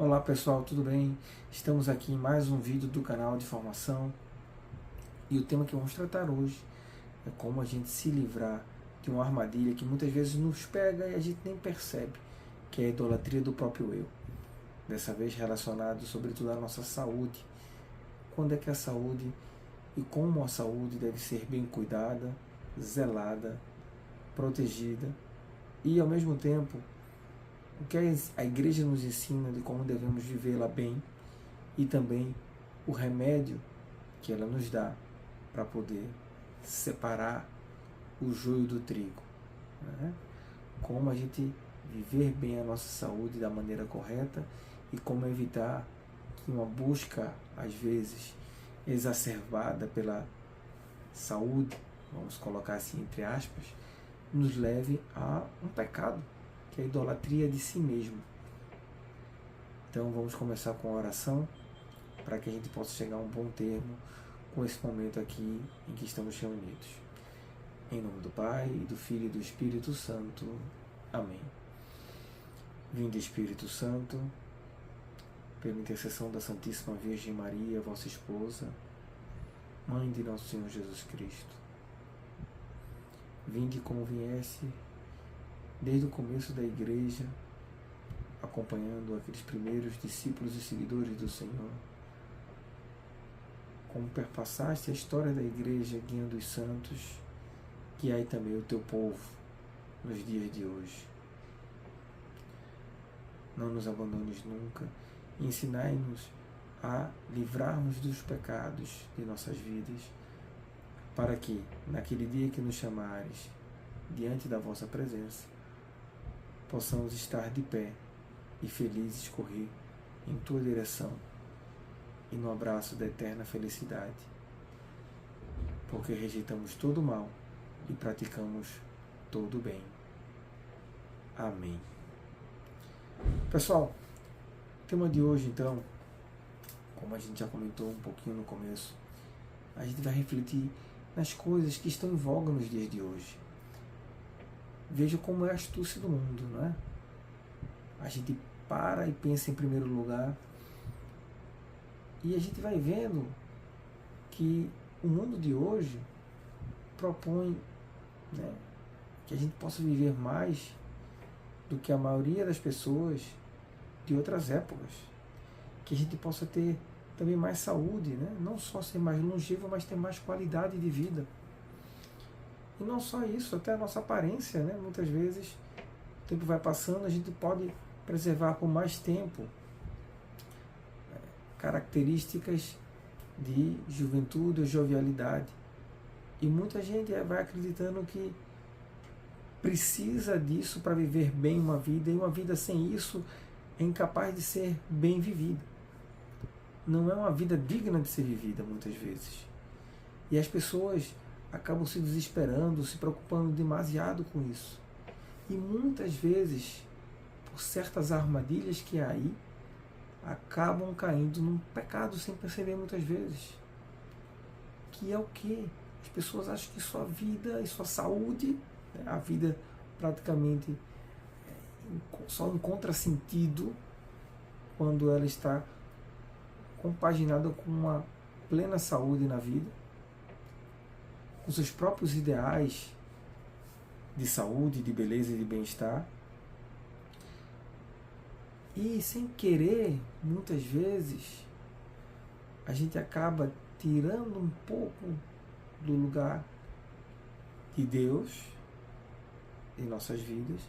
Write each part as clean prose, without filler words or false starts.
Olá pessoal, tudo bem? Estamos aqui em mais um vídeo do canal de formação e o tema que vamos tratar hoje é como a gente se livrar de uma armadilha que muitas vezes nos pega e a gente nem percebe, que é a idolatria do próprio eu. Dessa vez relacionado sobretudo à nossa saúde. Quando é que a saúde e como a saúde deve ser bem cuidada, zelada, protegida e ao mesmo tempo o que a igreja nos ensina de como devemos vivê-la bem e também o remédio que ela nos dá para poder separar o joio do trigo. Né? Como a gente viver bem a nossa saúde da maneira correta e como evitar que uma busca, às vezes, exacerbada pela saúde, vamos colocar assim entre aspas, nos leve a um pecado, que é a idolatria de si mesmo. Então vamos começar com a oração para que a gente possa chegar a um bom termo com esse momento aqui em que estamos reunidos. Em nome do Pai, do Filho e do Espírito Santo. Amém. Vinde Espírito Santo, pela intercessão da Santíssima Virgem Maria, vossa esposa, Mãe de nosso Senhor Jesus Cristo. Vinde como viesse desde o começo da Igreja, acompanhando aqueles primeiros discípulos e seguidores do Senhor, como perpassaste a história da Igreja guiando os santos, guiai também o teu povo nos dias de hoje. Não nos abandones nunca e ensinai-nos a livrarmos dos pecados de nossas vidas, para que, naquele dia que nos chamares diante da vossa presença, possamos estar de pé e felizes correr em tua direção e no abraço da eterna felicidade, porque rejeitamos todo o mal e praticamos todo o bem. Amém. Pessoal, o tema de hoje, então, como a gente já comentou um pouquinho no começo, a gente vai refletir nas coisas que estão em voga nos dias de hoje. Veja como é a astúcia do mundo, não é? A gente para e pensa em primeiro lugar e a gente vai vendo que o mundo de hoje propõe, né, que a gente possa viver mais do que a maioria das pessoas de outras épocas, que a gente possa ter também mais saúde, né? Não só ser mais longevo, mas ter mais qualidade de vida. E não só isso, até a nossa aparência, né? Muitas vezes o tempo vai passando, a gente pode preservar por mais tempo características de juventude ou jovialidade. E muita gente vai acreditando que precisa disso para viver bem uma vida, e uma vida sem isso é incapaz de ser bem vivida. Não é uma vida digna de ser vivida, muitas vezes. E as pessoas acabam se desesperando, se preocupando demasiado com isso. E muitas vezes, por certas armadilhas que há aí, acabam caindo num pecado sem perceber muitas vezes. Que é o quê? As pessoas acham que sua vida e sua saúde, né, a vida praticamente só encontra sentido quando ela está compaginada com uma plena saúde na vida, com seus próprios ideais de saúde, de beleza e de bem-estar. E sem querer, muitas vezes, a gente acaba tirando um pouco do lugar de Deus em nossas vidas.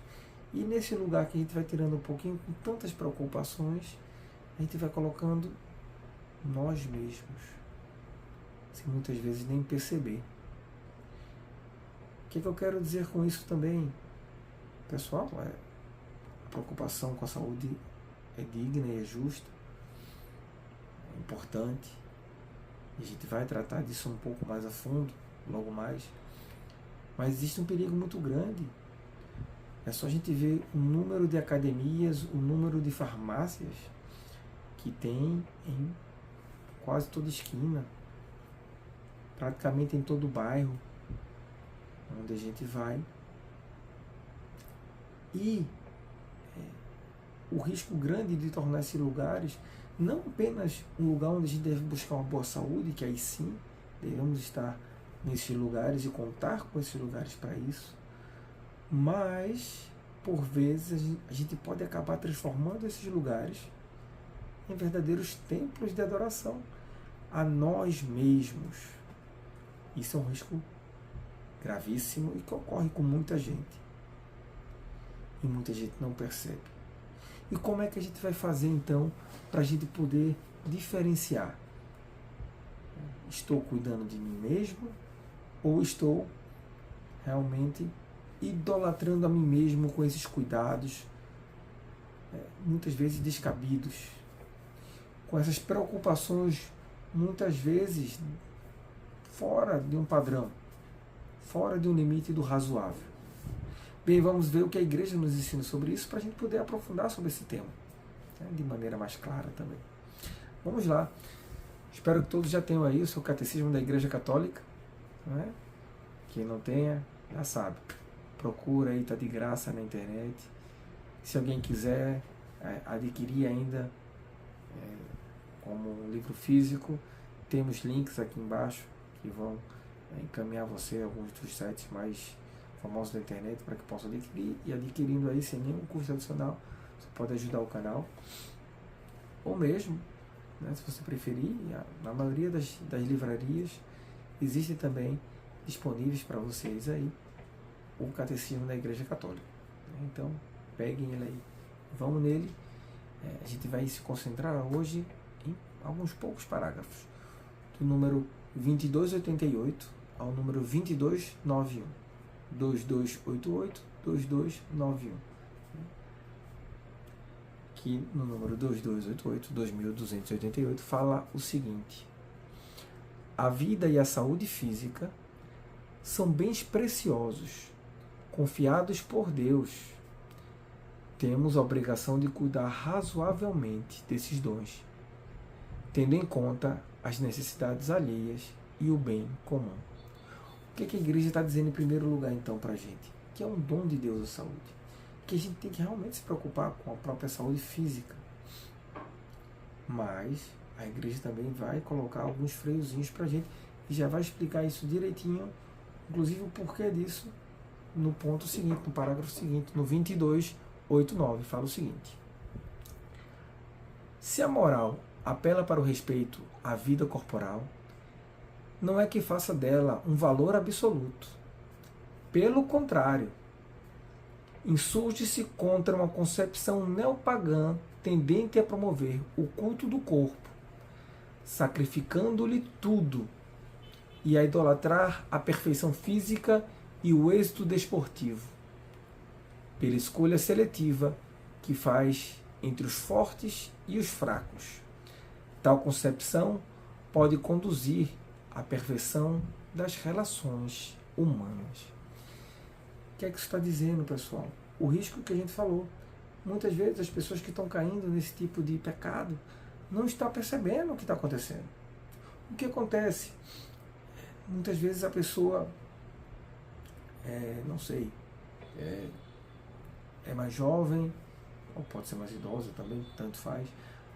E nesse lugar que a gente vai tirando um pouquinho, com tantas preocupações, a gente vai colocando nós mesmos, sem muitas vezes nem perceber. O que eu quero dizer com isso também, pessoal? A preocupação com a saúde é digna e é justa, é importante, e a gente vai tratar disso um pouco mais a fundo, logo mais. Mas existe um perigo muito grande. É só a gente ver o número de academias, o número de farmácias que tem em quase toda esquina, praticamente em todo bairro onde a gente vai. E o risco grande de tornar esses lugares não apenas um lugar onde a gente deve buscar uma boa saúde, que aí sim devemos estar nesses lugares e contar com esses lugares para isso, mas por vezes a gente pode acabar transformando esses lugares em verdadeiros templos de adoração a nós mesmos. Isso é um risco gravíssimo e que ocorre com muita gente. E muita gente não percebe. E como é que a gente vai fazer então para a gente poder diferenciar? Estou cuidando de mim mesmo ou estou realmente idolatrando a mim mesmo com esses cuidados, muitas vezes descabidos, com essas preocupações muitas vezes fora de um padrão, fora de um limite do razoável. Bem, vamos ver o que a igreja nos ensina sobre isso para a gente poder aprofundar sobre esse tema, de maneira mais clara também. Vamos lá. Espero que todos já tenham aí o seu catecismo da Igreja Católica. Quem não tenha, já sabe. Procura aí, está de graça na internet. Se alguém quiser adquirir ainda como um livro físico, temos links aqui embaixo que vão encaminhar você a alguns dos sites mais famosos da internet para que possa adquirir, e adquirindo aí sem nenhum custo adicional, você pode ajudar o canal, ou mesmo, se você preferir, na maioria das livrarias existem também disponíveis para vocês aí o Catecismo da Igreja Católica. Então peguem ele aí, vamos nele. A gente vai se concentrar hoje em alguns poucos parágrafos, do número 2288 ao número 2291. 2288, 2291. Que no número 2288, 2288, fala o seguinte: a vida e a saúde física são bens preciosos, confiados por Deus. Temos a obrigação de cuidar razoavelmente desses dons, tendo em conta as necessidades alheias e o bem comum. O que a igreja está dizendo em primeiro lugar, então, para a gente? Que é um dom de Deus a saúde. Que a gente tem que realmente se preocupar com a própria saúde física. Mas a igreja também vai colocar alguns freiozinhos para a gente e já vai explicar isso direitinho, inclusive o porquê disso, no ponto seguinte, no parágrafo seguinte, no 2289, fala o seguinte: se a moral apela para o respeito à vida corporal, não é que faça dela um valor absoluto. Pelo contrário, insurge-se contra uma concepção neopagã tendente a promover o culto do corpo, sacrificando-lhe tudo, e a idolatrar a perfeição física e o êxito desportivo, pela escolha seletiva que faz entre os fortes e os fracos. Tal concepção pode conduzir à perfeição das relações humanas. O que é que isso está dizendo, pessoal? O risco que a gente falou. Muitas vezes as pessoas que estão caindo nesse tipo de pecado não estão percebendo o que está acontecendo. O que acontece? Muitas vezes a pessoa, não sei, é mais jovem, ou pode ser mais idosa também, tanto faz,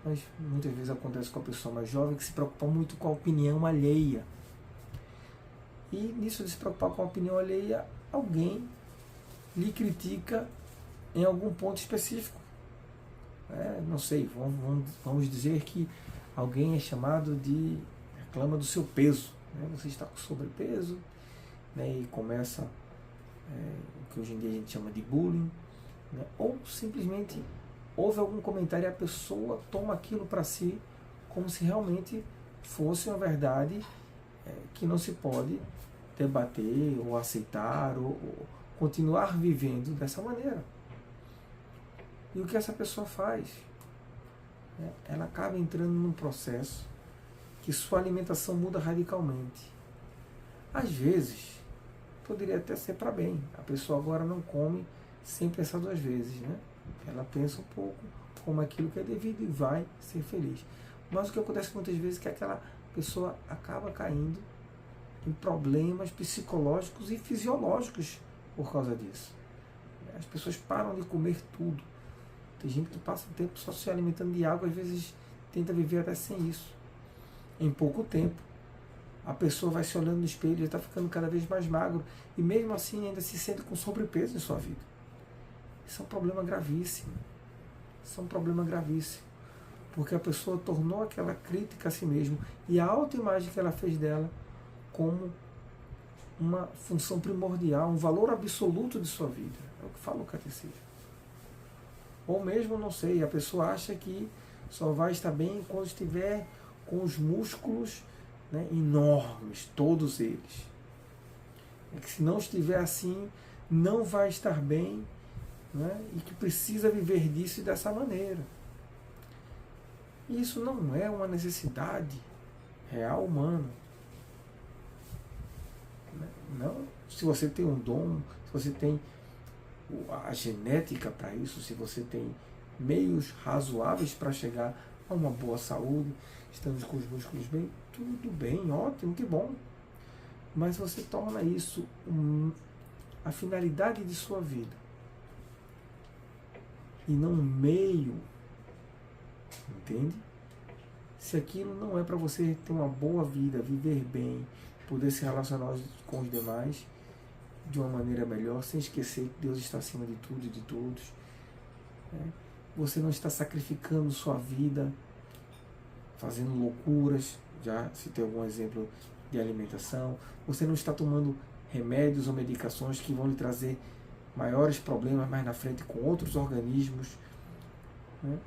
mas muitas vezes acontece com a pessoa mais jovem que se preocupa muito com a opinião alheia. E nisso de se preocupar com a opinião alheia, alguém lhe critica em algum ponto específico. Não sei, vamos dizer que alguém é chamado de reclama do seu peso. Você está com sobrepeso, e começa o que hoje em dia a gente chama de bullying, ou simplesmente houve algum comentário e a pessoa toma aquilo para si como se realmente fosse uma verdade que não se pode debater ou aceitar ou continuar vivendo dessa maneira. E o que essa pessoa faz? Ela acaba entrando num processo que sua alimentação muda radicalmente. Às vezes, poderia até ser para bem. A pessoa agora não come sem pensar duas vezes, Ela pensa um pouco como aquilo que é devido e vai ser feliz. Mas o que acontece muitas vezes é que aquela pessoa acaba caindo em problemas psicológicos e fisiológicos por causa disso. As pessoas param de comer tudo. Tem gente que passa o tempo só se alimentando de água, às vezes tenta viver até sem isso. Em pouco tempo, a pessoa vai se olhando no espelho e está ficando cada vez mais magro, e mesmo assim ainda se sente com sobrepeso em sua vida. Isso é um problema gravíssimo. Isso é um problema gravíssimo. Porque a pessoa tornou aquela crítica a si mesma e a autoimagem que ela fez dela como uma função primordial, um valor absoluto de sua vida. É o que fala o catecismo. Ou mesmo, não sei, a pessoa acha que só vai estar bem quando estiver com os músculos, né, enormes, todos eles. É que se não estiver assim, não vai estar bem, né, e que precisa viver disso e dessa maneira. E isso não é uma necessidade real humana. Não, se você tem um dom, se você tem a genética para isso, se você tem meios razoáveis para chegar a uma boa saúde, estamos com os músculos bem, tudo bem, ótimo, que bom. Mas você torna isso a finalidade de sua vida e não um meio, entende? Se aquilo não é para você ter uma boa vida, viver bem, poder se relacionar com os demais de uma maneira melhor, sem esquecer que Deus está acima de tudo e de todos, né? Você não está sacrificando sua vida, fazendo loucuras, já citei algum exemplo de alimentação, você não está tomando remédios ou medicações que vão lhe trazer maiores problemas mais na frente com outros organismos, né?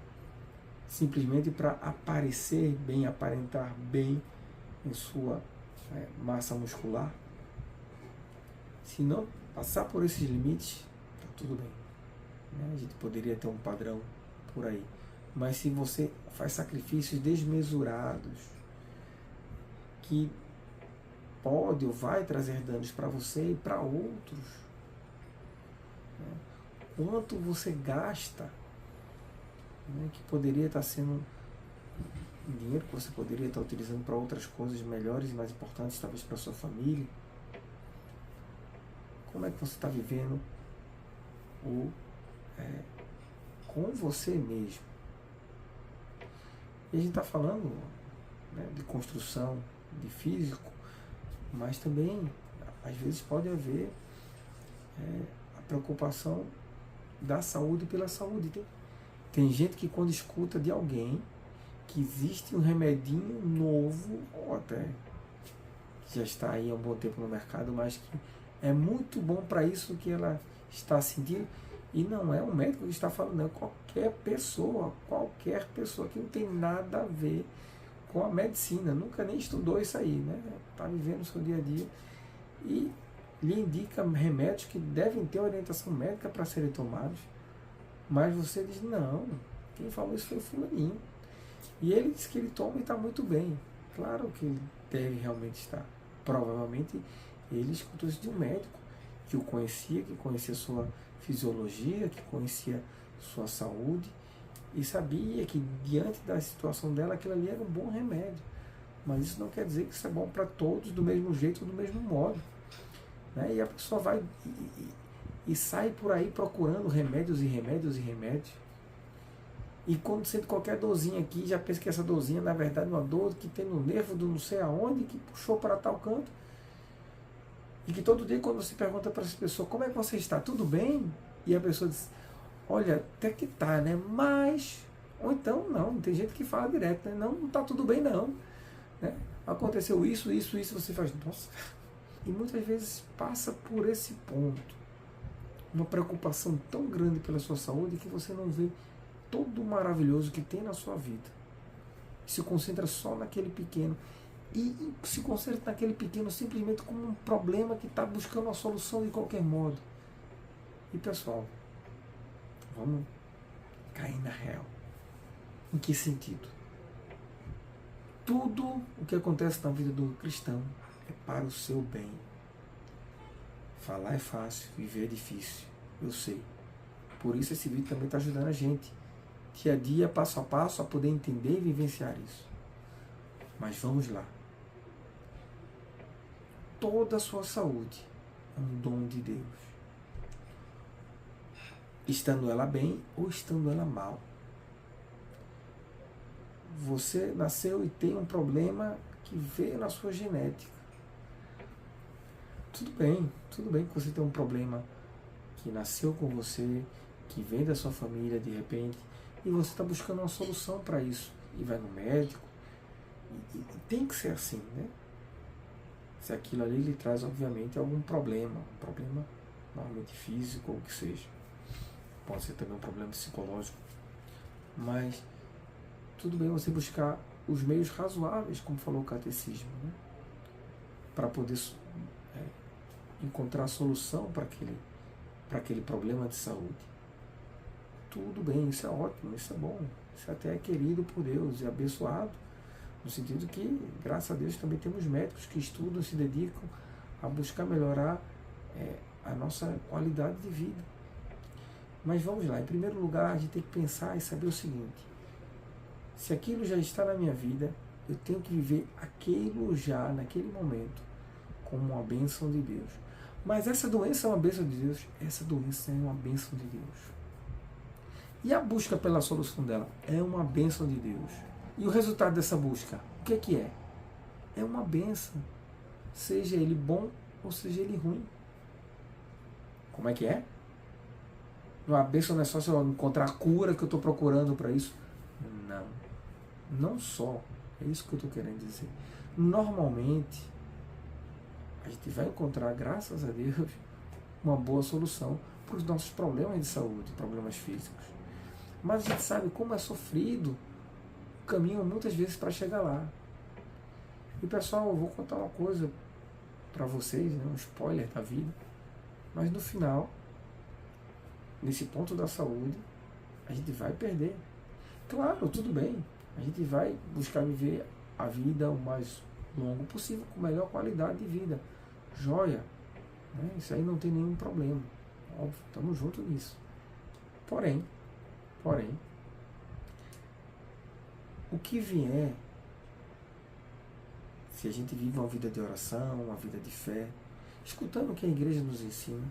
Simplesmente para aparecer bem, aparentar bem em sua massa muscular. Se não passar por esses limites, está tudo bem, né? A gente poderia ter um padrão por aí. Mas se você faz sacrifícios desmesurados, que pode ou vai trazer danos para você e para outros, né? Quanto você gasta, né, que poderia estar sendo dinheiro que você poderia estar utilizando para outras coisas melhores e mais importantes, talvez para a sua família. Como é que você está vivendo com você mesmo? E a gente está falando, né, de construção, de físico, mas também, às vezes, pode haver a preocupação da saúde pela saúde. Tem gente que, quando escuta de alguém que existe um remedinho novo, ou até que já está aí há um bom tempo no mercado, mas que é muito bom para isso que ela está sentindo, e não é um médico que está falando, não, é qualquer pessoa que não tem nada a ver com a medicina, nunca nem estudou isso aí, né? Está vivendo o seu dia a dia e lhe indica remédios que devem ter orientação médica para serem tomados, mas você diz, não, quem falou isso foi o fulaninho, e ele diz que ele toma e está muito bem. Claro que ele deve realmente estar, provavelmente ele escutou isso de um médico que o conhecia, que conhecia sua fisiologia, que conhecia sua saúde e sabia que diante da situação dela aquilo ali era um bom remédio. Mas isso não quer dizer que isso é bom para todos do mesmo jeito ou do mesmo modo, né? E a pessoa vai e sai por aí procurando remédios e remédios e remédios, e quando sente qualquer dorzinha aqui, já pensa que essa dorzinha na verdade é uma dor que tem no nervo do não sei aonde, que puxou para tal canto. E que todo dia, quando você pergunta para essa pessoa, como é que você está? Tudo bem? E a pessoa diz, olha, até que tá, né? Mas, ou então, não, tem gente que fala direto, né? Não está tudo bem, não. Né? Aconteceu isso, você faz, nossa. E muitas vezes passa por esse ponto, uma preocupação tão grande pela sua saúde que você não vê todo o maravilhoso que tem na sua vida. Se concentra só naquele pequeno. E se concentra naquele pequeno simplesmente como um problema que está buscando uma solução de qualquer modo. E pessoal, vamos cair na real. Em que sentido? Tudo o que acontece na vida do cristão é para o seu bem. Falar é fácil, viver é difícil, eu sei. Por isso esse vídeo também está ajudando a gente, dia a dia, passo a passo, a poder entender e vivenciar isso. Mas vamos lá. Toda a sua saúde é um dom de Deus. estando ela bem ou estando ela mal. Você nasceu e tem um problema que veio na sua genética. Tudo bem que você tem um problema que nasceu com você, que vem da sua família de repente, e você está buscando uma solução para isso. E vai no médico, e tem que ser assim, né? Se aquilo ali lhe traz, obviamente, algum problema, um problema normalmente físico ou o que seja. Pode ser também um problema psicológico. Mas tudo bem você buscar os meios razoáveis, como falou o catecismo, né? Para poder encontrar a solução para aquele problema de saúde. Tudo bem, isso é ótimo, isso é bom, isso até é querido por Deus e abençoado, no sentido que, graças a Deus, também temos médicos que estudam, se dedicam a buscar melhorar a nossa qualidade de vida. Mas vamos lá, em primeiro lugar, a gente tem que pensar e saber o seguinte: se aquilo já está na minha vida, eu tenho que viver aquilo já, naquele momento, como uma bênção de Deus. Mas essa doença é uma bênção de Deus? Essa doença é uma bênção de Deus. E a busca pela solução dela é uma bênção de Deus. E o resultado dessa busca, o que é que é? É uma bênção. Seja ele bom ou seja ele ruim. Como é que é? A bênção não é só se eu encontrar a cura que eu estou procurando para isso. Não. Não só. É isso que eu estou querendo dizer. Normalmente, a gente vai encontrar, graças a Deus, uma boa solução para os nossos problemas de saúde, problemas físicos. Mas a gente sabe como é sofrido o caminho muitas vezes para chegar lá. E pessoal, eu vou contar uma coisa para vocês, né, um spoiler da vida. Mas no final, nesse ponto da saúde, a gente vai perder. Claro, tudo bem. A gente vai buscar viver a vida o mais longo possível, com melhor qualidade de vida. Joia. Né? Isso aí não tem nenhum problema. Óbvio, estamos juntos nisso. Porém, o que vier, se a gente vive uma vida de oração, uma vida de fé, escutando o que a igreja nos ensina,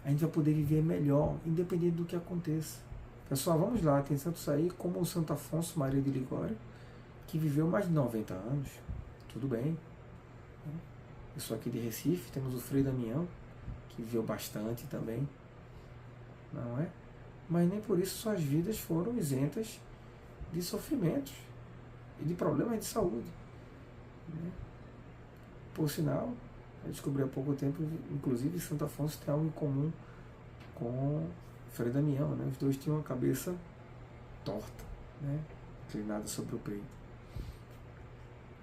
a gente vai poder viver melhor, independente do que aconteça. Pessoal, vamos lá, tem santos aí como o Santo Afonso Maria de Ligório, que viveu mais de 90 anos. Tudo bem. Eu sou aqui de Recife, temos o Frei Damião, que viveu bastante também. Não é? Mas nem por isso suas vidas foram isentas de sofrimentos e de problemas de saúde. Né? Por sinal, eu descobri há pouco tempo, inclusive, Santo Afonso tem algo em comum com Frei Damião. Né? Os dois tinham a cabeça torta, né? Inclinada sobre o peito.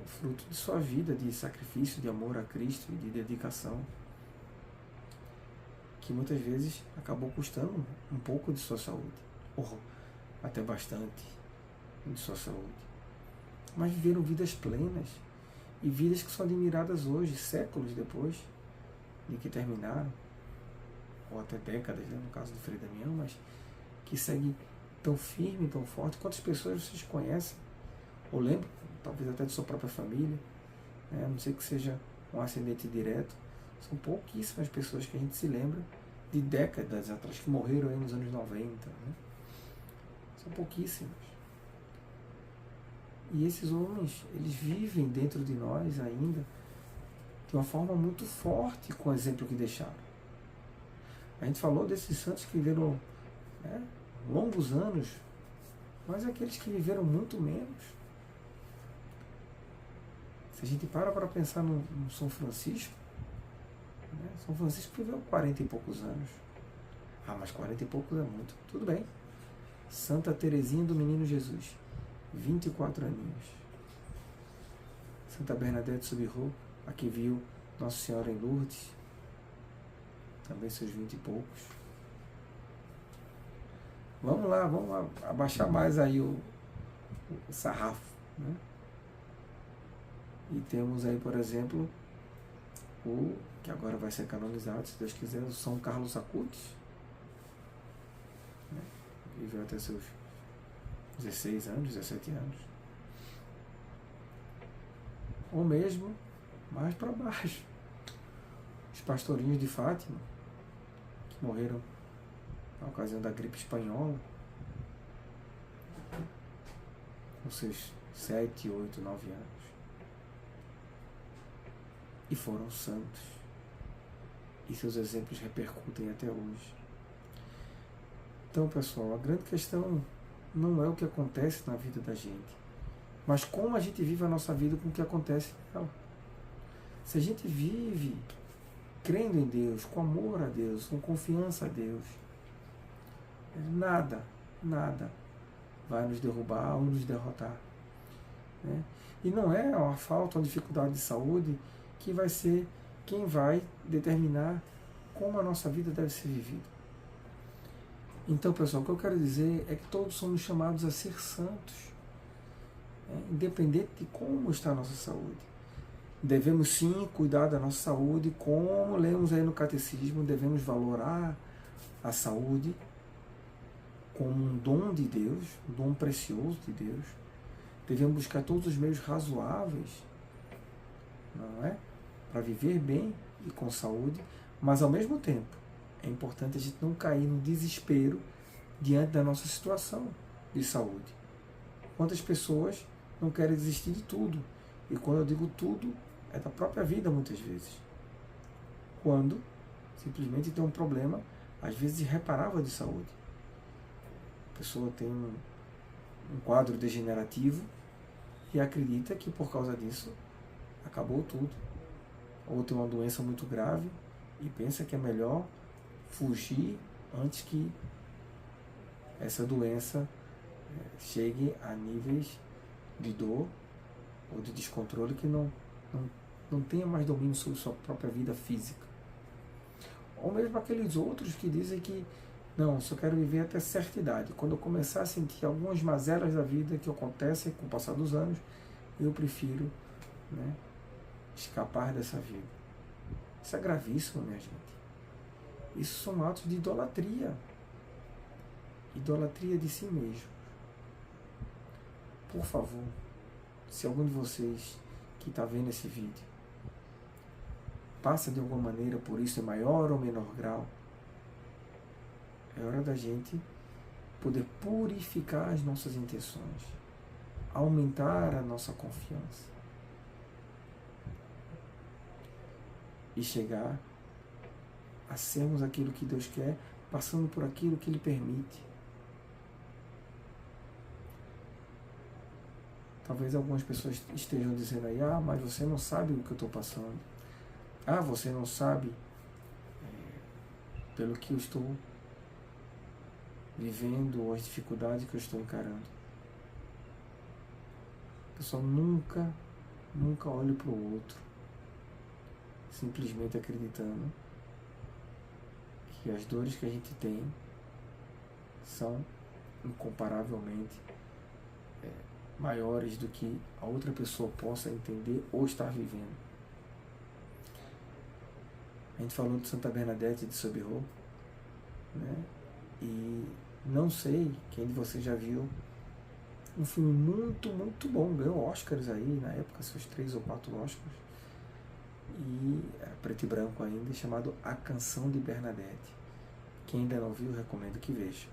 É fruto de sua vida de sacrifício, de amor a Cristo e de dedicação, que muitas vezes acabou custando um pouco de sua saúde, ou até bastante de sua saúde. Mas viveram vidas plenas, e vidas que são admiradas hoje, séculos depois de que terminaram, ou até décadas, né, no caso do Frei Damião, mas que segue tão firme, tão forte. Quantas pessoas vocês conhecem, ou lembram, talvez até de sua própria família, né, a não ser que seja um ascendente direto. São pouquíssimas pessoas que a gente se lembra de décadas atrás, que morreram aí nos anos 90. Né? São pouquíssimas. E esses homens, eles vivem dentro de nós ainda de uma forma muito forte com o exemplo que deixaram. A gente falou desses santos que viveram, né, longos anos, mas aqueles que viveram muito menos. Se a gente para pensar no São Francisco, né, São Francisco viveu 40 e poucos anos. Ah, mas 40 e poucos é muito. Tudo bem. Santa Teresinha do Menino Jesus, 24 aninhos. Santa Bernadette Soubirous, a que viu Nossa Senhora em Lourdes, também seus 20 e poucos. Vamos lá abaixar mais aí o sarrafo. Né? E temos aí, por exemplo, o que agora vai ser canonizado, se Deus quiser, o São Carlos Acutis. Né? Viveu até seus 16 anos, 17 anos. Ou mesmo mais para baixo. Os pastorinhos de Fátima, que morreram na ocasião da gripe espanhola, com seus 7, 8, 9 anos. E foram santos. E seus exemplos repercutem até hoje. Então, pessoal, a grande questão não é o que acontece na vida da gente, mas como a gente vive a nossa vida com o que acontece nela. Se a gente vive crendo em Deus, com amor a Deus, com confiança a Deus, nada vai nos derrubar ou nos derrotar. Né? E não é uma falta, uma dificuldade de saúde que vai ser quem vai determinar como a nossa vida deve ser vivida. Então, pessoal, o que eu quero dizer é que todos somos chamados a ser santos, independente de como está a nossa saúde. Devemos sim cuidar da nossa saúde, como lemos aí no catecismo, devemos valorar a saúde como um dom de Deus, um dom precioso de Deus. Devemos buscar todos os meios razoáveis, não é? Para viver bem e com saúde, mas ao mesmo tempo é importante a gente não cair no desespero diante da nossa situação de saúde. Quantas pessoas não querem desistir de tudo? E quando eu digo tudo, é da própria vida muitas vezes. Quando simplesmente tem um problema, às vezes irreparável de saúde. A pessoa tem um quadro degenerativo e acredita que por causa disso acabou tudo. Ou tem uma doença muito grave e pensa que é melhor fugir antes que essa doença chegue a níveis de dor ou de descontrole que não tenha mais domínio sobre sua própria vida física. Ou mesmo aqueles outros que dizem que não, só quero viver até certa idade. Quando eu começar a sentir algumas mazelas da vida que acontecem com o passar dos anos, eu prefiro, né, escapar dessa vida. Isso é gravíssimo, minha gente. Isso são atos de idolatria. Idolatria de si mesmo. Por favor, se algum de vocês que está vendo esse vídeo passa de alguma maneira por isso em maior ou menor grau, é hora da gente poder purificar as nossas intenções, aumentar a nossa confiança e chegar a sermos aquilo que Deus quer, passando por aquilo que Ele permite. Talvez algumas pessoas estejam dizendo aí, mas você não sabe o que eu estou passando. Você não sabe pelo que eu estou vivendo ou as dificuldades que eu estou encarando. Pessoal, nunca olhe para o outro simplesmente acreditando que as dores que a gente tem são incomparavelmente maiores do que a outra pessoa possa entender ou estar vivendo. A gente falou de Santa Bernadette de Soubirous, né? E não sei quem de vocês já viu um filme muito bom, ganhou Oscars aí na época, seus 3 ou 4 Oscars, e era preto e branco ainda, chamado A Canção de Bernadette. Quem ainda não viu, recomendo que veja.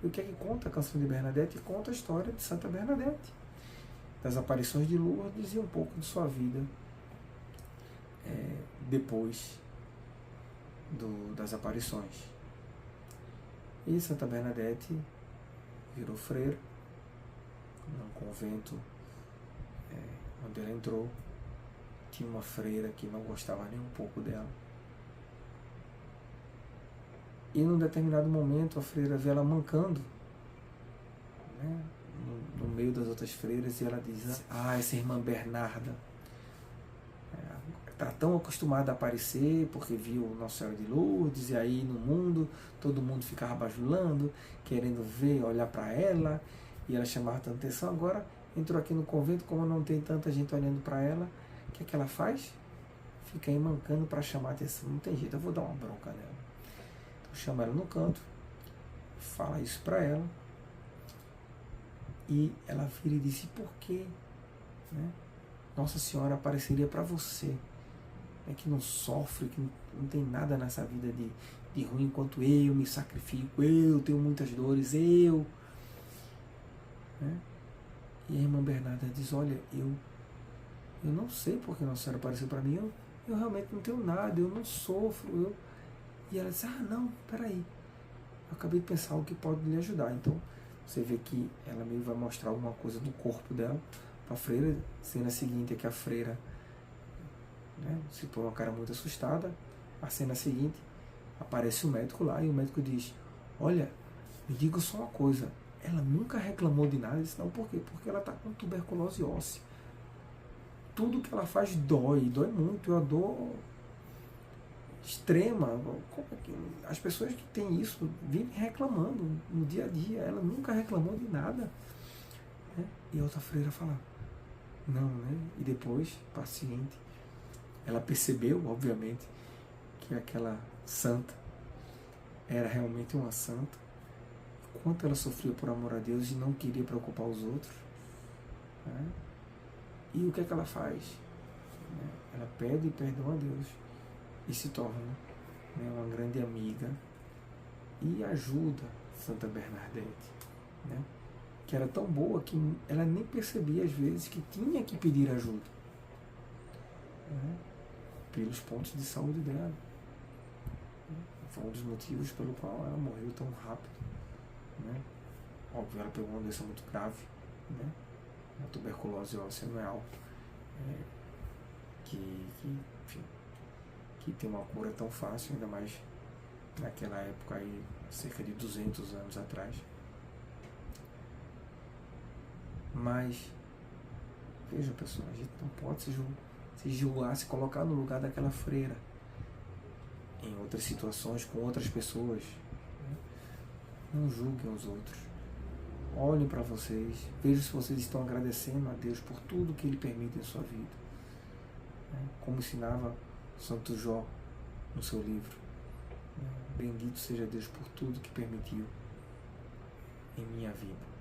E o que é que conta a Canção de Bernadette? Conta a história de Santa Bernadette, das aparições de Lourdes e um pouco de sua vida depois das aparições. E Santa Bernadette virou freira num convento onde ela entrou. Tinha uma freira que não gostava nem um pouco dela. E num determinado momento a freira vê ela mancando, né, no meio das outras freiras, e ela diz, essa irmã Bernarda está tão acostumada a aparecer porque viu Nossa Senhora de Lourdes, e aí no mundo todo mundo ficava bajulando, querendo ver, olhar para ela, e ela chamava tanta atenção. Agora entrou aqui no convento, como não tem tanta gente olhando para ela, o que é que ela faz? Fica aí mancando para chamar atenção. Não tem jeito, eu vou dar uma bronca nela. Então chama ela no canto, fala isso para ela, e ela vira e diz, por quê? Nossa Senhora apareceria para você. que não sofre, que não tem nada nessa vida de ruim, enquanto eu me sacrifico, eu tenho muitas dores, eu. Né? E a irmã Bernarda diz, olha, eu não sei porque Nossa Senhora apareceu para mim, eu realmente não tenho nada, eu não sofro. E ela diz, não, peraí, eu acabei de pensar o que pode lhe ajudar. Então, você vê que ela meio vai mostrar alguma coisa do corpo dela para a freira. Cena seguinte é que a freira, né, se põe uma cara muito assustada. A cena seguinte, aparece o médico lá e o médico diz, olha, me diga só uma coisa, ela nunca reclamou de nada? Eu disse, não, por quê? Porque ela está com tuberculose óssea. Tudo que ela faz dói muito, é uma dor extrema. Como é que as pessoas que têm isso vivem reclamando no dia a dia? Ela nunca reclamou de nada. Né? E a outra freira fala, não, né? E depois, paciente, ela percebeu, obviamente, que aquela santa era realmente uma santa, quanto ela sofria por amor a Deus e não queria preocupar os outros. Né? E o que é que ela faz? Né? Ela pede perdão a Deus e se torna, né, uma grande amiga e ajuda Santa Bernadette, né? Que era tão boa que ela nem percebia às vezes que tinha que pedir ajuda, né? Pelos pontos de saúde dela. Foi um dos motivos pelo qual ela morreu tão rápido, né? Óbvio, ela pegou uma doença muito grave, né? A tuberculose óssea não é algo que tem uma cura tão fácil, ainda mais naquela época aí, cerca de 200 anos atrás. Mas, veja pessoal, a gente não pode se julgar, se colocar no lugar daquela freira, em outras situações, com outras pessoas. Né? Não julguem os outros. Olhem para vocês, vejam se vocês estão agradecendo a Deus por tudo que Ele permite em sua vida. Como ensinava Santo Jó no seu livro. Bendito seja Deus por tudo que permitiu em minha vida.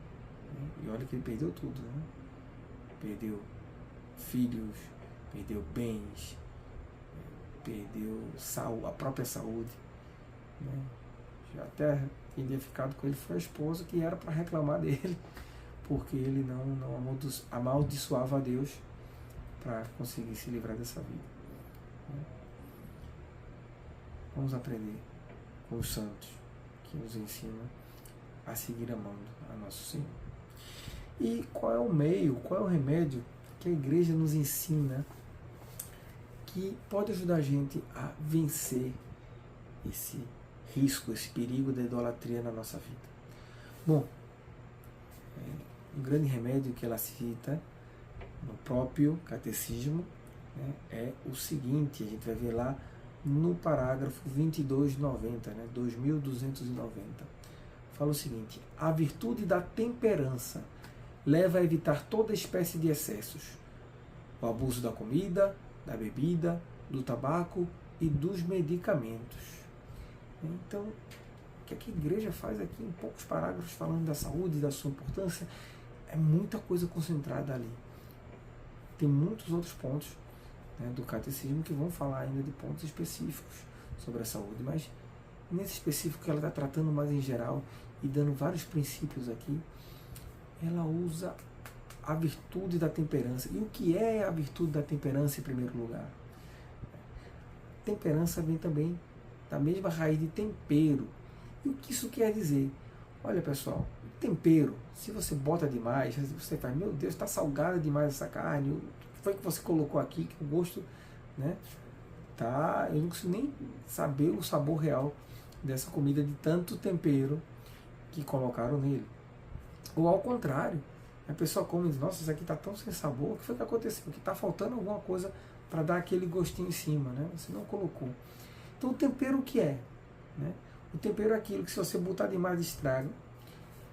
E olha que ele perdeu tudo, né? Perdeu filhos, perdeu bens, perdeu a própria saúde. Né? Já até teria ficado com ele foi a esposa que era para reclamar dele, porque ele não amaldiçoava a Deus para conseguir se livrar dessa vida. Vamos aprender com os santos que nos ensinam a seguir amando a nosso Senhor. E qual é o meio, qual é o remédio que a igreja nos ensina que pode ajudar a gente a vencer esse risco, esse perigo da idolatria na nossa vida? Bom, um grande remédio que ela cita no próprio catecismo, né, é o seguinte, a gente vai ver lá no parágrafo 2290, né, 2290, fala o seguinte: a virtude da temperança leva a evitar toda espécie de excessos, o abuso da comida, da bebida, do tabaco e dos medicamentos. Então, o que a igreja faz aqui em poucos parágrafos falando da saúde e da sua importância? É muita coisa concentrada ali. Tem muitos outros pontos, né, do catecismo que vão falar ainda de pontos específicos sobre a saúde, mas nesse específico que ela está tratando mais em geral e dando vários princípios aqui, ela usa a virtude da temperança. E o que é a virtude da temperança em primeiro lugar? Temperança vem também da mesma raiz de tempero. E o que isso quer dizer? Olha pessoal, tempero, se você bota demais, você faz, meu Deus, está salgada demais essa carne, o que foi que você colocou aqui, que o gosto, né, tá, eu não consigo nem saber o sabor real dessa comida de tanto tempero que colocaram nele. Ou ao contrário, a pessoa come e diz, nossa, isso aqui está tão sem sabor, o que foi que aconteceu? Que está faltando alguma coisa para dar aquele gostinho em cima, né? Você não colocou. Então o tempero o que é? Né? O tempero é aquilo que se você botar demais estraga,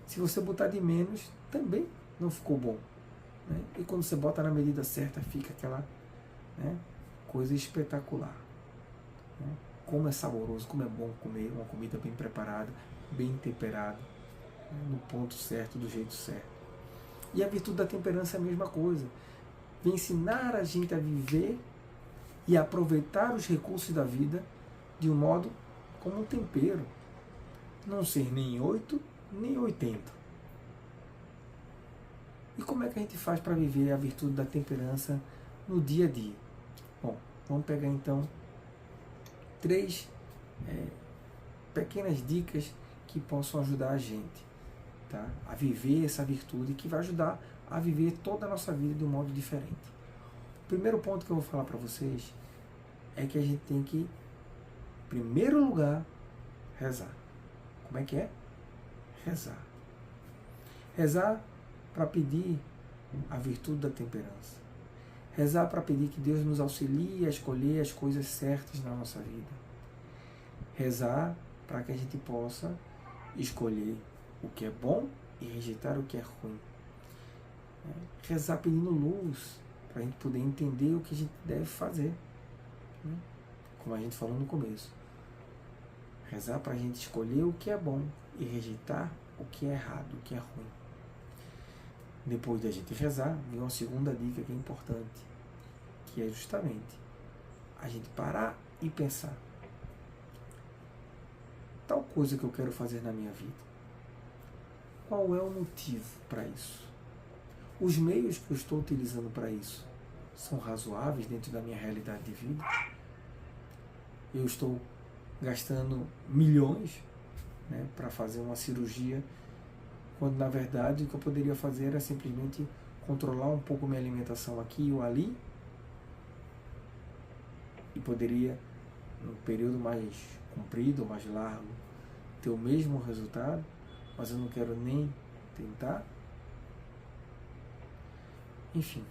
se você botar de menos, também não ficou bom. Né? E quando você bota na medida certa, fica aquela, né, coisa espetacular. Né? Como é saboroso, como é bom comer uma comida bem preparada, bem temperada, né, no ponto certo, do jeito certo. E a virtude da temperança é a mesma coisa. Vem ensinar a gente a viver e aproveitar os recursos da vida de um modo como um tempero. Não ser nem 8, nem 80. E como é que a gente faz para viver a virtude da temperança no dia a dia? Bom, vamos pegar então 3 pequenas dicas que possam ajudar a gente, tá? A viver essa virtude, que vai ajudar a viver toda a nossa vida de um modo diferente. O primeiro ponto que eu vou falar para vocês é que a gente tem que, em primeiro lugar, rezar. Como é que é? Rezar. Rezar para pedir a virtude da temperança. Rezar para pedir que Deus nos auxilie a escolher as coisas certas na nossa vida. Rezar para que a gente possa escolher o que é bom e rejeitar o que é ruim. Rezar pedindo luz, para a gente poder entender o que a gente deve fazer. Como a gente falou no começo. Rezar para a gente escolher o que é bom e rejeitar o que é errado, o que é ruim. Depois da gente rezar, vem uma segunda dica que é importante, que é justamente a gente parar e pensar. Tal coisa que eu quero fazer na minha vida, qual é o motivo para isso? Os meios que eu estou utilizando para isso são razoáveis dentro da minha realidade de vida? Eu estou gastando milhões, para fazer uma cirurgia, quando na verdade o que eu poderia fazer era simplesmente controlar um pouco minha alimentação aqui ou ali, e poderia, num período mais comprido ou mais largo, ter o mesmo resultado, mas eu não quero nem tentar. Enfim,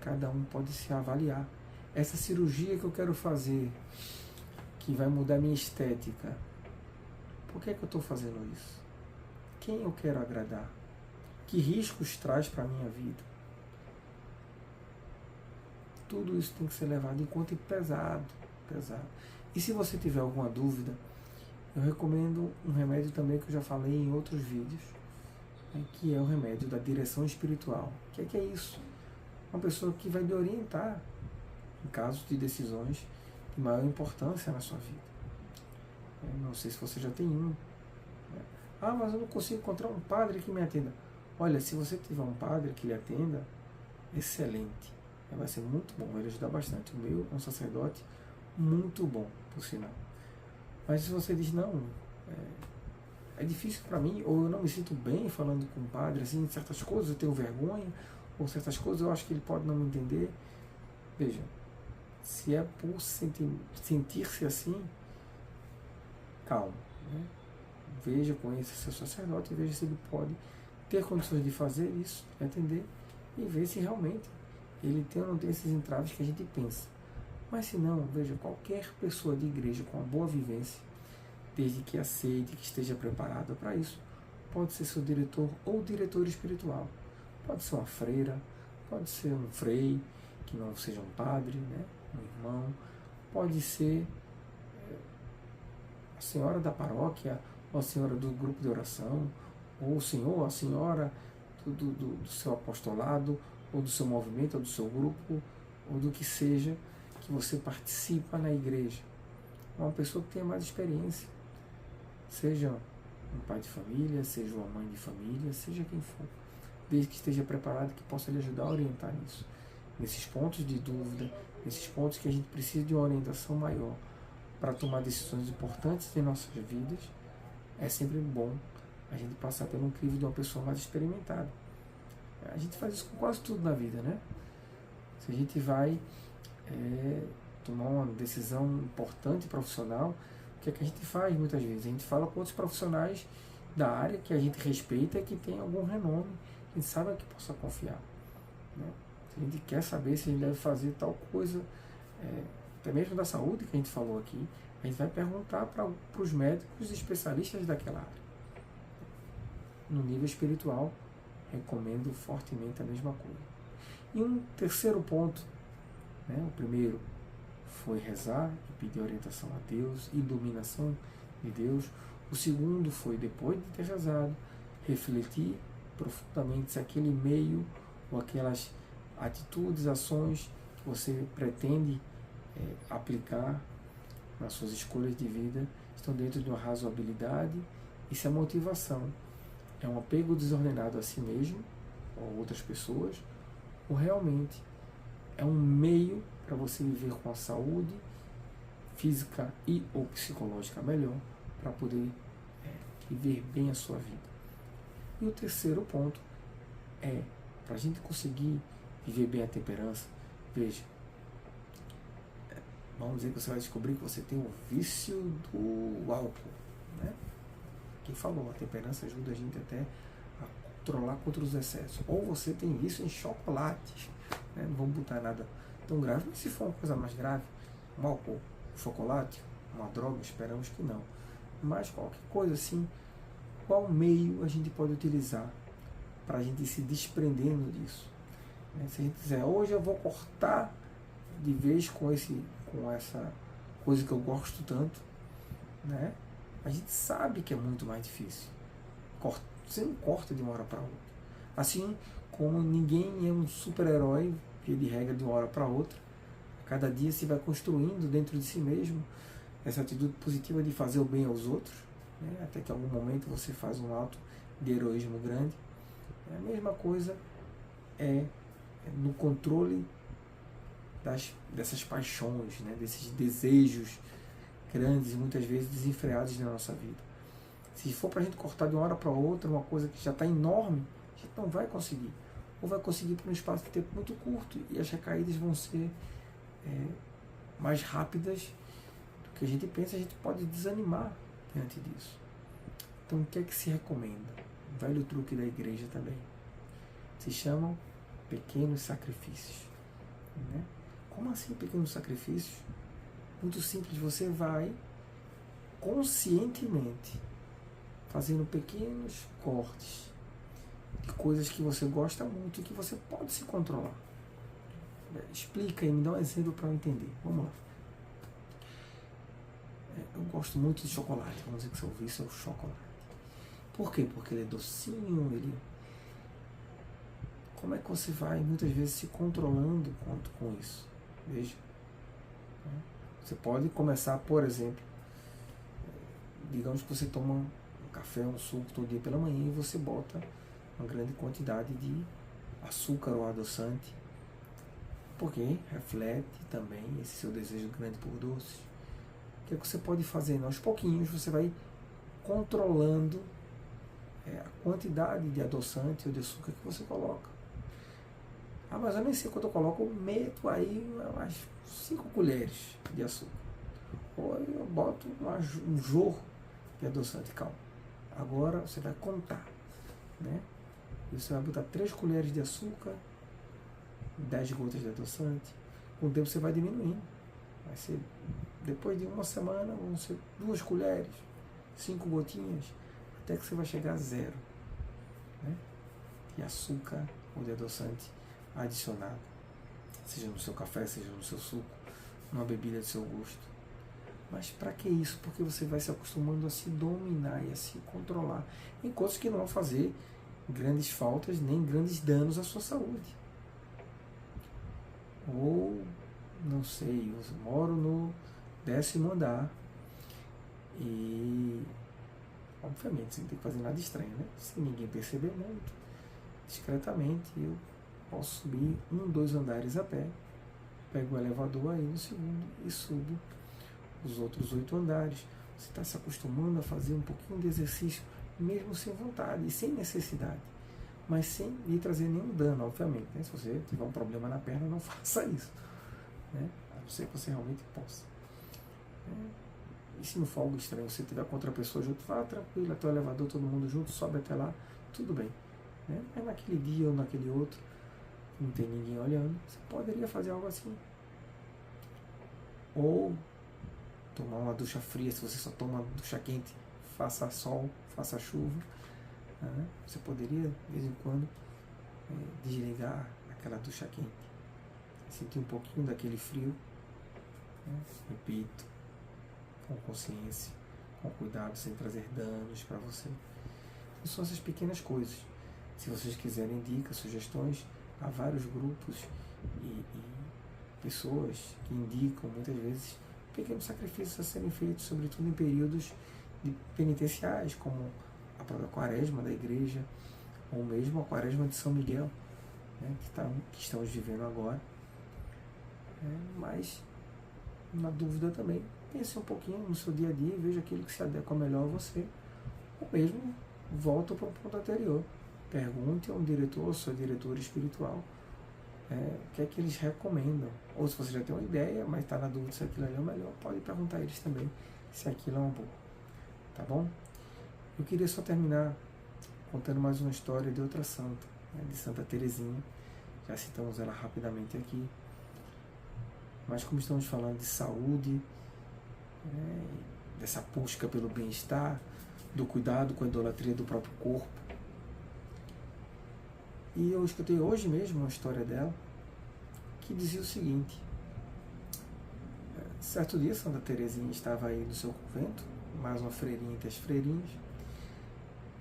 cada um pode se avaliar. Essa cirurgia que eu quero fazer, que vai mudar minha estética, por que é que eu estou fazendo isso? Quem eu quero agradar? Que riscos traz para a minha vida? Tudo isso tem que ser levado em conta e pesado. E se você tiver alguma dúvida, eu recomendo um remédio também que eu já falei em outros vídeos, que é o remédio da direção espiritual. O que é isso? Uma pessoa que vai lhe orientar em casos de decisões de maior importância na sua vida. Não sei se você já tem um. Ah, mas eu não consigo encontrar um padre que me atenda. Olha, se você tiver um padre que lhe atenda, excelente. Vai ser muito bom, vai lhe ajudar bastante. O meu é um sacerdote muito bom, por sinal. Mas se você diz, não, é difícil para mim, ou eu não me sinto bem falando com o padre, assim, certas coisas eu tenho vergonha, ou certas coisas eu acho que ele pode não me entender. Veja, se é por sentir-se assim, calma, Veja, conheça seu sacerdote, veja se ele pode ter condições de fazer isso, atender, e ver se realmente ele tem ou não tem esses entraves que a gente pensa. Mas se não, veja, qualquer pessoa de igreja com uma boa vivência, desde que aceite, que esteja preparada para isso, pode ser seu diretor ou diretor espiritual. Pode ser uma freira, pode ser um frei, que não seja um padre, um irmão, pode ser a senhora da paróquia, ou a senhora do grupo de oração, ou o senhor, a senhora do seu apostolado, ou do seu movimento, ou do seu grupo, ou do que seja que você participa na igreja. Uma pessoa que tenha mais experiência, seja um pai de família, seja uma mãe de família, seja quem for, desde que esteja preparado, que possa lhe ajudar a orientar nisso, nesses pontos de dúvida, nesses pontos que a gente precisa de uma orientação maior para tomar decisões importantes em nossas vidas. É sempre bom a gente passar pelo crivo de uma pessoa mais experimentada. A gente faz isso com quase tudo na vida, Se a gente vai tomar uma decisão importante profissional, o que é que a gente faz muitas vezes? A gente fala com outros profissionais da área que a gente respeita e que tem algum renome, que a gente sabe que possa confiar. Se a gente quer saber se a gente deve fazer tal coisa, até mesmo da saúde que a gente falou aqui, a gente vai perguntar para os médicos especialistas daquela área. No nível espiritual, recomendo fortemente a mesma coisa. E um terceiro ponto, o primeiro foi rezar e pedir orientação a Deus, iluminação de Deus. O segundo foi, depois de ter rezado, refletir profundamente se aquele meio ou aquelas atitudes, ações que você pretende aplicar nas suas escolhas de vida estão dentro de uma razoabilidade, e se a motivação é um apego desordenado a si mesmo ou outras pessoas, ou realmente é um meio para você viver com a saúde física e ou psicológica melhor, para poder viver bem a sua vida. E o terceiro ponto é, para a gente conseguir viver bem a temperança, veja, vamos dizer que você vai descobrir que você tem um vício do álcool, né? Quem falou, a temperança ajuda a gente até a controlar contra os excessos. Ou você tem vício em chocolate, né? Não vamos botar nada tão grave, mas se for uma coisa mais grave, um álcool, um chocolate, uma droga, esperamos que não. Mas qualquer coisa assim, qual meio a gente pode utilizar para a gente ir se desprendendo disso? Se a gente dizer, hoje eu vou cortar de vez com essa coisa que eu gosto tanto, né? A gente sabe que é muito mais difícil. Você não corta de uma hora para outra. Assim como ninguém é um super-herói, via de regra, de uma hora para outra. Cada dia se vai construindo dentro de si mesmo essa atitude positiva de fazer o bem aos outros, né? Até que em algum momento você faz um ato de heroísmo grande. A mesma coisa é no controle dessas paixões, né? Desses desejos grandes e muitas vezes desenfreados na nossa vida. Se for para a gente cortar de uma hora para outra uma coisa que já está enorme, a gente não vai conseguir. Ou vai conseguir por um espaço de tempo muito curto, e as recaídas vão ser mais rápidas do que a gente pensa. A gente pode desanimar diante disso. Então, o que é que se recomenda? Um velho truque da igreja também. Se chamam pequenos sacrifícios, né? Como assim pequenos sacrifícios? Muito simples, você vai conscientemente fazendo pequenos cortes de coisas que você gosta muito e que você pode se controlar. Explica aí, me dá um exemplo para eu entender. Vamos lá. Eu gosto muito de chocolate, vamos dizer que seu vício é o chocolate. Por quê? Porque ele é docinho, Como é que você vai muitas vezes se controlando com isso? Veja. Você pode começar, por exemplo, digamos que você toma um café, um suco todo dia pela manhã e você bota uma grande quantidade de açúcar ou adoçante, porque reflete também esse seu desejo grande por doces. O que é que você pode fazer? Aos pouquinhos você vai controlando a quantidade de adoçante ou de açúcar que você coloca. Mas eu nem sei quanto eu coloco, eu meto aí umas 5 colheres de açúcar. Ou eu boto um jorro de adoçante, calma. Agora você vai contar, né? E você vai botar 3 colheres de açúcar, 10 gotas de adoçante. Com o tempo você vai diminuindo. Vai ser, depois de uma semana, vão ser 2 colheres, 5 gotinhas, até que você vai chegar a 0, né? De açúcar ou de adoçante adicionado, seja no seu café, seja no seu suco, numa bebida de seu gosto. Mas para que isso? Porque você vai se acostumando a se dominar e a se controlar, em coisas que não vão fazer grandes faltas nem grandes danos à sua saúde. Ou, não sei, eu moro no 10º andar e, obviamente, você não tem que fazer nada estranho, né? Se ninguém perceber muito, discretamente eu posso subir 2 andares a pé, pego o elevador aí no segundo e subo os outros 8 andares. Você está se acostumando a fazer um pouquinho de exercício, mesmo sem vontade e sem necessidade, mas sem lhe trazer nenhum dano, obviamente, né? Se você tiver um problema na perna, não faça isso, né? A não ser que você realmente possa. E se não for algo estranho, você tiver com outra pessoa junto, vá tranquilo, até o elevador, todo mundo junto, sobe até lá, tudo bem, né? Mas naquele dia ou naquele outro, não tem ninguém olhando, você poderia fazer algo assim. Ou tomar uma ducha fria, se você só toma ducha quente, faça sol, faça chuva, né? Você poderia, de vez em quando, desligar aquela ducha quente, sentir um pouquinho daquele frio, né? Repito, com consciência, com cuidado, sem trazer danos para você. Então, são essas pequenas coisas. Se vocês quiserem dicas, sugestões, há vários grupos e pessoas que indicam muitas vezes pequenos sacrifícios a serem feitos, sobretudo em períodos de penitenciais, como a própria quaresma da igreja, ou mesmo a quaresma de São Miguel, né, que estamos vivendo agora. Mas, na dúvida também, pense um pouquinho no seu dia a dia e veja aquilo que se adequa melhor a você. Ou mesmo, volta para o ponto anterior. Pergunte a um diretor ou sua diretora espiritual o que é que eles recomendam. Ou se você já tem uma ideia, mas está na dúvida se aquilo ali é o melhor, pode perguntar a eles também se aquilo é uma boa. Tá bom? Eu queria só terminar contando mais uma história de outra santa, né, de Santa Teresinha. Já citamos ela rapidamente aqui. Mas como estamos falando de saúde, dessa busca pelo bem-estar, do cuidado com a idolatria do próprio corpo. E eu escutei hoje mesmo uma história dela que dizia o seguinte: certo dia Santa Teresinha estava aí no seu convento, mais uma freirinha entre as freirinhas,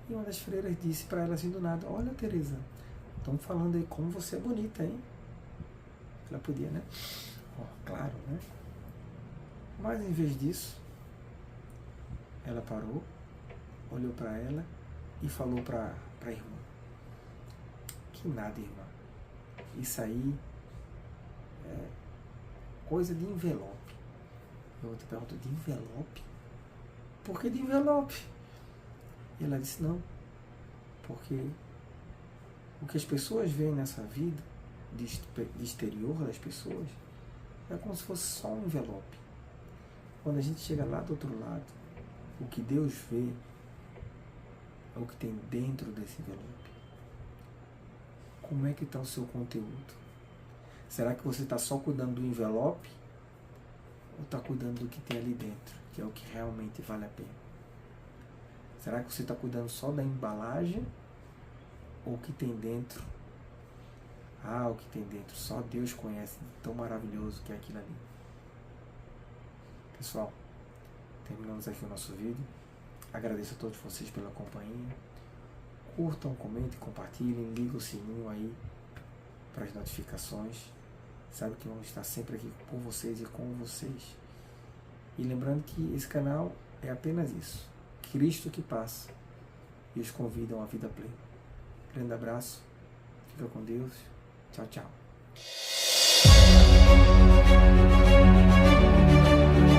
e uma das freiras disse para ela assim do nada: olha, Teresa, estão falando aí como você é bonita, hein? Ela podia, né? Claro, né? Mas em vez disso, ela parou, olhou para ela e falou para a irmã: que nada, irmã, isso aí é coisa de envelope. Eu te pergunto: de envelope? Por que de envelope? E ela disse: não, porque o que as pessoas veem nessa vida, de exterior das pessoas, é como se fosse só um envelope. Quando a gente chega lá do outro lado, o que Deus vê é o que tem dentro desse envelope. Como é que está o seu conteúdo? Será que você está só cuidando do envelope? Ou está cuidando do que tem ali dentro, que é o que realmente vale a pena? Será que você está cuidando só da embalagem? Ou o que tem dentro? O que tem dentro só Deus conhece, tão maravilhoso que é aquilo ali. Pessoal, terminamos aqui o nosso vídeo. Agradeço a todos vocês pela companhia. Curtam, comentem, compartilhem, liguem o sininho aí para as notificações. Sabe que vamos estar sempre aqui por vocês e com vocês. E lembrando que esse canal é apenas isso: Cristo que passa e os convida a uma vida plena. Grande abraço, fica com Deus, tchau, tchau.